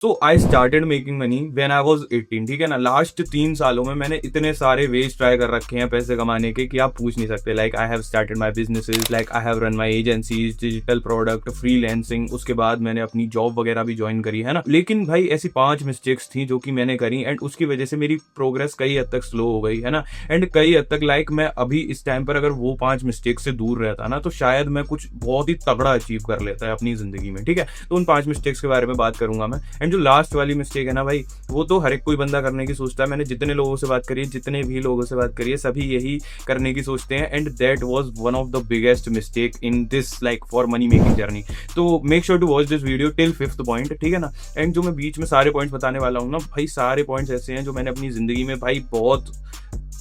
So I started making money when I was 18, ठीक है ना। लास्ट 3 सालों में मैंने इतने सारे वेज ट्राई कर रखे हैं पैसे कमाने के कि आप पूछ नहीं सकते। Like I have started my businesses, like I have run my agencies, digital product, freelancing, उसके बाद मैंने अपनी जॉब वगैरह भी ज्वाइन करी है ना। लेकिन भाई ऐसी 5 मिस्टेक्स थी जो कि मैंने करी एंड उसकी वजह से मेरी प्रोग्रेस कई हद तक स्लो हो गई है ना। एंड कई हद तक लाइक मैं अभी इस टाइम पर अगर वो 5 मिस्टेक से दूर रहता ना तो शायद मैं कुछ बहुत ही तगड़ा अचीव कर लेता है अपनी जिंदगी में, ठीक है। तो उन 5 मिस्टेक्स के बारे में बात करूंगा मैं। एंड जो लास्ट वाली मिस्टेक है ना भाई, वो तो हर एक कोई बंदा करने की सोचता है। मैंने जितने लोगों से बात करी है, जितने भी लोगों से बात करी है, सभी यही करने की सोचते हैं and that was one of the biggest mistake in this like for money making journey. तो make sure to watch this video till 5th point, ठीक है ना। एंड जो मैं बीच में सारे पॉइंट्स बताने वाला हूँ ना भाई, सारे पॉइंट्स ऐसे हैं जो मैंने अपनी जिंदगी में भाई बहुत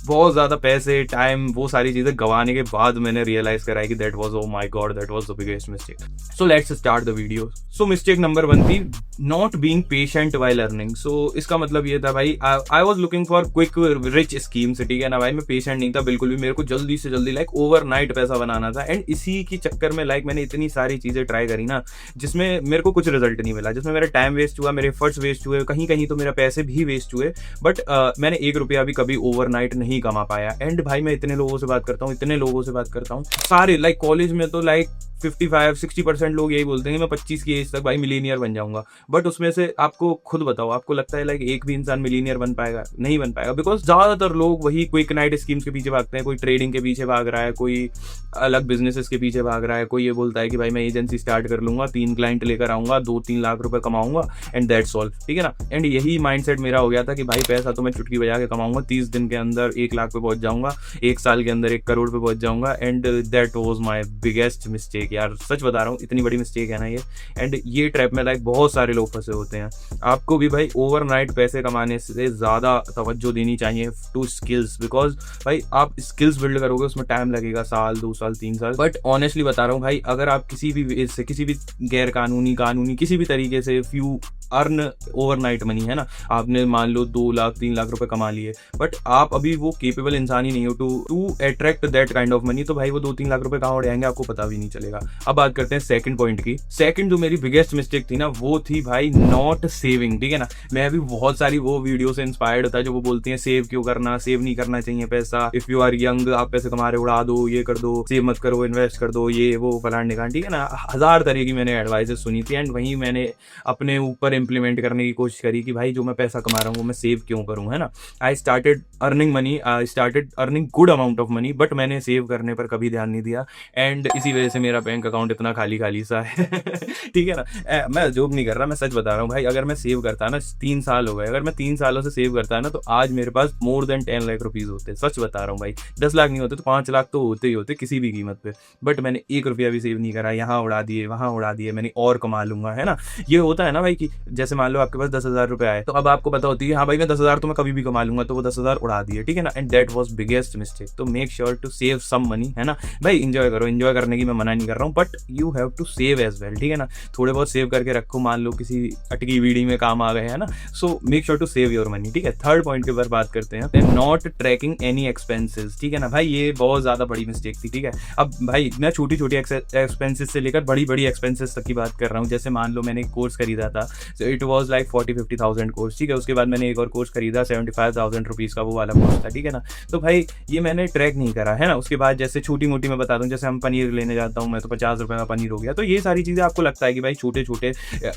बहुत ज्यादा पैसे, टाइम, वो सारी चीजें गंवाने के बाद मैंने रियलाइज करा है कि that was, oh my god, that was the biggest mistake. So let's start the video. So mistake number 1 थी not being patient while earning. So इसका मतलब ये था भाई, I was looking for quick rich schemes, ठीक है ना भाई। मैं पेशेंट नहीं था बिल्कुल भी, मेरे को जल्दी से जल्दी लाइक ओवरनाइट पैसा बनाना था। एंड इसी की चक्कर में लाइक मैंने इतनी सारी चीजें ट्राई करी ना जिसमें मेरे को कुछ रिजल्ट नहीं मिला, जिसमें मेरा टाइम वेस्ट हुआ, मेरे एफर्ट्स वेस्ट हुए, कहीं कहीं तो मेरा पैसे भी वेस्ट हुए। बट मैंने 1 रुपया भी कभी ओवरनाइट नहीं कमा पाया। एंड भाई मैं इतने लोगों से बात करता हूँ, इतने लोगों से बात करता हूँ, सारे लाइक कॉलेज में तो लाइक 55-60% लोग यही बोलते हैं कि मैं 25 की एज तक भाई मिलीनियर बन जाऊंगा। बट उसमें से आपको खुद बताओ, आपको लगता है लाइक एक भी इंसान मिलीनियर बन पाएगा? नहीं बन पाएगा, बिकॉज ज्यादातर लोग वही क्विक नाइट स्कीम्स के पीछे भागते हैं। कोई ट्रेडिंग के पीछे भाग रहा है, कोई अलग बिजनेसेस के पीछे भाग रहा है, कोई ये बोलता है कि भाई मैं एजेंसी स्टार्ट कर लूंगा, 3 क्लाइंट लेकर आऊंगा, 2-3 लाख रुपए कमाऊंगा एंड दैट्स ऑल, ठीक है ना। एंड यही माइंडसेट मेरा हो गया था कि भाई पैसा तो मैं चुटकी बजा के कमाऊंगा, 30 दिन के अंदर 1 लाख पे पहुंच जाऊंगा, 1 साल के अंदर 1 करोड़ पे पहुंच जाऊंगा। And that was my biggest mistake यार, सच बता रहा हूँ, इतनी बड़ी मिस्टेक है ना ये। एंड ये ट्रैप में लाइक बहुत सारे लोग फंसे होते हैं। आपको भी भाई ओवरनाइट पैसे कमाने से ज्यादा तवज्जो देनी चाहिए टू स्किल्स, बिकॉज भाई आप स्किल्स बिल्ड करोगे उसमें टाइम लगेगा, 1-2 साल 3 साल। बट ऑनेस्टली बता रहा हूँ भाई, अगर आप किसी भी वे से, किसी भी गैर कानूनी कानूनी किसी भी तरीके से फ्यू अर्न ओवरनाइट मनी, है ना, आपने मान लो 2 लाख 3 लाख रुपए कमा लिए, बट आप अभी वो केपेबल इंसान ही नहीं हो to attract that kind of money, तो भाई वो 2-3 लाख रुपए कहाँ उड़ जाएंगे आपको पता भी नहीं चलेगा। अब बात करते हैं सेकंड पॉइंट की। सेकंड जो मेरी बिगेस्ट मिस्टेक थी ना, वो थी भाई नॉट सेविंग, ठीक है ना। मैं अभी बहुत सारी वो वीडियो से इंस्पायर्ड होता है जो वो बोलती हैं सेव क्यों करना, सेव नहीं करना चाहिए पैसा, इफ यू आर यंग आप पैसे कमा रहे उड़ा दो, ये कर दो, सेव मत करो, इन्वेस्ट कर दो, ये वो फलान निकाल, ठीक है ना। 1000 तरह की मैंने एडवाइसेस सुनी थी एंड वहीं मैंने अपने ऊपर इंप्लीमेंट करने की कोशिश करी कि भाई जो मैं पैसा कमा रहा हूँ मैं सेव क्यों करूँ, है ना। I started earning money, I started earning good amount of money, but मैंने सेव करने पर कभी ध्यान नहीं दिया एंड इसी वजह से मेरा बैंक अकाउंट इतना खाली खाली सा है ठीक है ना। मैं जोक नहीं कर रहा, मैं सच बता रहा हूँ भाई। अगर मैं सेव करता ना, 3 साल हो गए, अगर मैं 3 सालों से सेव करता ना तो आज मेरे पास मोर देन 10 लाख रुपीज होते। सच बता रहा हूँ भाई, 10 लाख नहीं होते तो 5 लाख तो होते ही होते किसी भी कीमत पे। बट मैंने 1 रुपया भी सेव नहीं करा, यहाँ उड़ा दिए, वहां उड़ा दिए, मैंने और कमा लूंगा, है ना। ये होता है ना भाई कि जैसे मान लो आपके पास 10,000 रुपए आए, तो अब आपको पता होती है हाँ भाई मैं 10,000 तो मैं कभी भी कमा लूंगा, तो वो 10,000 उड़ा दिए, ठीक है ना। And that was biggest mistake. तो make sure to save some money, है ना भाई। इंजॉय करो, इंजॉय करने की मैं मना नहीं कर रहा हूँ, but you have to save as well, ठीक है ना। थोड़े बहुत सेव करके रखो, मान लो किसी अटकी वीडी में काम आ गए, है ना। So make sure to save your money, ठीक है। थर्ड पॉइंट के ऊपर बात करते हैं, नॉट ट्रैकिंग एनी एक्सपेंसेस, ठीक है ना भाई। ये बहुत ज्यादा बड़ी मिस्टेक थी, ठीक है। अब भाई मैं छोटी छोटी एक्सपेंसेस से लेकर बड़ी बड़ी एक्सपेंसेस तक की बात कर रहा हूँ। जैसे मान लो मैंने एक कोर्स खरीदा था, so it was like 40-50,000 course, ठीक है। उसके बाद मैंने एक और कोर्स खरीदा 75,000 रुपीज का, वो वाला कोर्स था, ठीक है ना। तो भाई ये मैंने ट्रैक नहीं करा, है ना। उसके बाद जैसे छोटी मोटी मैं बता दूं, जैसे हम पनीर लेने जाता हूँ मैं, तो 50 रुपए का पनीर हो गया। तो ये सारी चीजें आपको लगता है कि भाई छोटे छोटे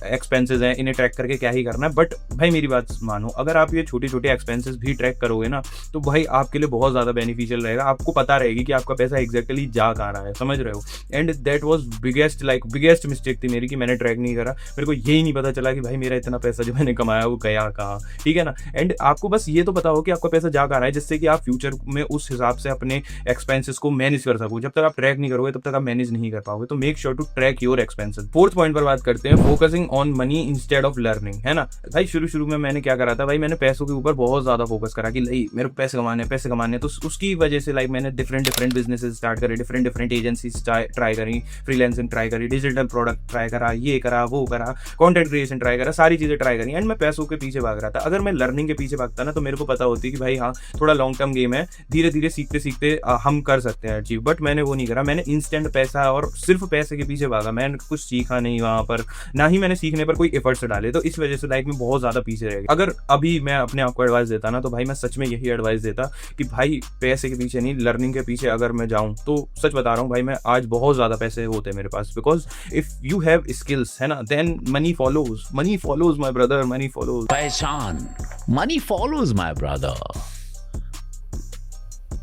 एक्सपेंसेस हैं, इन्हें ट्रैक करके क्या ही करना है। बट भाई मेरी बात मानो, अगर आप ये छोटे छोटे एक्सपेंसेस भी ट्रैक करोगे ना, तो भाई आपके लिए बहुत ज्यादा बेनिफिशियल रहेगा। आपको पता रहेगी कि आपका पैसा एग्जैक्टली जा कहाँ रहा है, समझ रहे हो। And that was biggest mistake थी मेरी कि मैंने ट्रैक नहीं करा। मेरे को यही नहीं पता चला कि भाई मेरा इतना पैसा जो मैंने कमाया वो गया कहाँ, ठीक है ना। एंड आपको बस ये तो पता हो कि आपका पैसा जा कहाँ रहा है, जिससे कि आप फ्यूचर में उस हिसाब से अपने एक्सपेंसेस को मैनेज कर सको। जब तक आप ट्रैक नहीं करोगे तब तक आप मैनेज नहीं कर पाओगे। तो make sure to track your expenses. Fourth point पर बात करते हैं, focusing on money instead of learning, है ना भाई। शुरू में मैंने क्या करा था भाई, मैंने पैसों के ऊपर बहुत ज्यादा फोकस करा कि मेरे को पैसे कमाने, तो उसकी वजह से लाइक मैंने डिफरेंट बिजनेसेस स्टार्ट करे, डिफरेंट एजेंसीज ट्राई करी, फ्रीलांसिंग ट्राई करी, डिजिटल प्रोडक्ट ट्राई करा, ये करा वो करा, कंटेंट क्रिएशन ट्राई करा, सारी चीज़ें ट्राई करी एंड मैं पैसों के पीछे भाग रहा था। अगर मैं लर्निंग के पीछे भागता ना तो मेरे को पता होती कि भाई हाँ, थोड़ा लॉन्ग टर्म गेम है, धीरे धीरे सीखते सीखते हम कर सकते हैं अचीव। बट मैंने वो नहीं करा, मैंने इंस्टेंट पैसा और सिर्फ पैसे के पीछे भागा, मैंने कुछ सीखा नहीं वहाँ पर, ना ही मैंने सीखने पर कोई एफर्ट्स डाले। तो इस वजह से लाइफ में बहुत ज़्यादा पीछे रह गया। अगर अभी मैं अपने आप को एडवाइस देता ना तो भाई मैं सच में यही एडवाइस देता कि भाई पैसे के पीछे नहीं, लर्निंग के पीछे अगर मैं जाऊँ तो सच बता रहा हूँ भाई, मैं आज बहुत ज़्यादा पैसे होते मेरे पास। Because if you have skills है ना, then money follows my brother, money follows. पहचान, money follows my brother,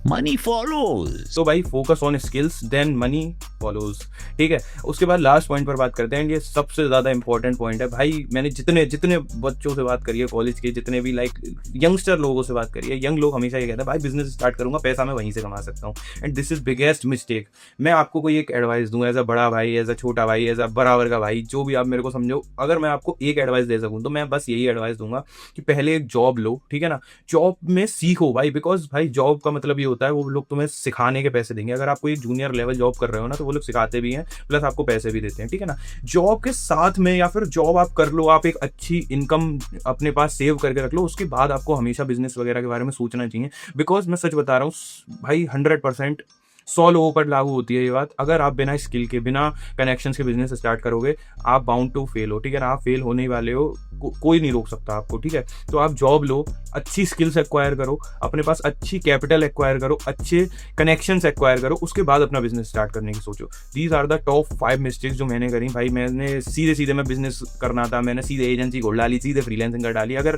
money follows. तो भाई focus on skills then money follows, ठीक है। उसके बाद लास्ट पॉइंट पर बात करते हैं, ये सबसे ज़्यादा इंपॉर्टेंट पॉइंट है भाई। मैंने जितने बच्चों से बात करी है, कॉलेज के जितने भी लाइक यंगस्टर लोगों से बात करी है, यंग लोग हमेशा ये कहते हैं भाई बिजनेस स्टार्ट करूंगा, पैसा मैं वहीं से कमा सकता हूँ। And this is biggest mistake. मैं आपको कोई एक एडवाइस दूँ एज अ बड़ा भाई, एज अ छोटा भाई, एज अ बराबर का भाई, जो भी आप मेरे को समझो, अगर मैं आपको एक एडवाइस दे सकूँ तो मैं बस यही एडवाइस दूंगा कि पहले एक जॉब लो, ठीक है ना। जॉब में सीखो भाई, बिकॉज भाई जॉब का मतलब ये होता है वो लोग तुम्हें सिखाने के पैसे देंगे। अगर आप कोई जूनियर लेवल जॉब कर रहे हो ना तो वो लोग सिखाते भी हैं प्लस आपको पैसे भी देते हैं, ठीक है ना। जॉब के साथ में या फिर जॉब आप कर लो, आप एक अच्छी इनकम अपने पास सेव करके रख लो, उसके बाद आपको हमेशा बिजनेस वगैरह के बारे में सोचना चाहिए। बिकॉज मैं सच बता रहा हूँ भाई, 100% 100 लोगों पर लागू होती है ये बात। अगर आप बिना स्किल के, बिना कनेक्शंस के बिजनेस स्टार्ट करोगे, आप बाउंड टू फेल हो, ठीक है ना। आप फेल होने ही वाले हो, कोई नहीं रोक सकता आपको, ठीक है। तो आप जॉब लो, अच्छी स्किल्स एक्वायर करो, अपने पास अच्छी कैपिटल एक्वायर करो, अच्छे कनेक्शंस एक्वायर करो, उसके बाद अपना बिजनेस स्टार्ट करने की सोचो। These are the top 5 mistakes जो मैंने करी भाई। मैंने सीधे मैं बिजनेस करना था, मैंने सीधे एजेंसी खोल डाली, सीधे फ्रीलांसिंग कर डाली। अगर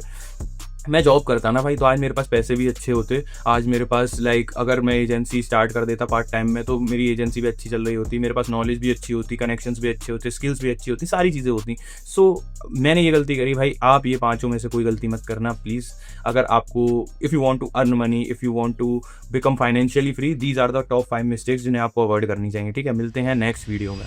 मैं जॉब करता ना भाई तो आज मेरे पास पैसे भी अच्छे होते। आज मेरे पास लाइक अगर मैं एजेंसी स्टार्ट कर देता पार्ट टाइम में तो मेरी एजेंसी भी अच्छी चल रही होती, मेरे पास नॉलेज भी अच्छी होती, कनेक्शंस भी अच्छे होते, स्किल्स भी अच्छी होती, सारी चीज़ें होती। सो मैंने ये गलती करी भाई, आप ये 5 में से कोई गलती मत करना प्लीज़। अगर आपको if you want to earn money, if you want to become financially free, these are the top 5 mistakes जिन्हें आपको अवॉइड करनी चाहिए, ठीक है। मिलते हैं नेक्स्ट वीडियो में।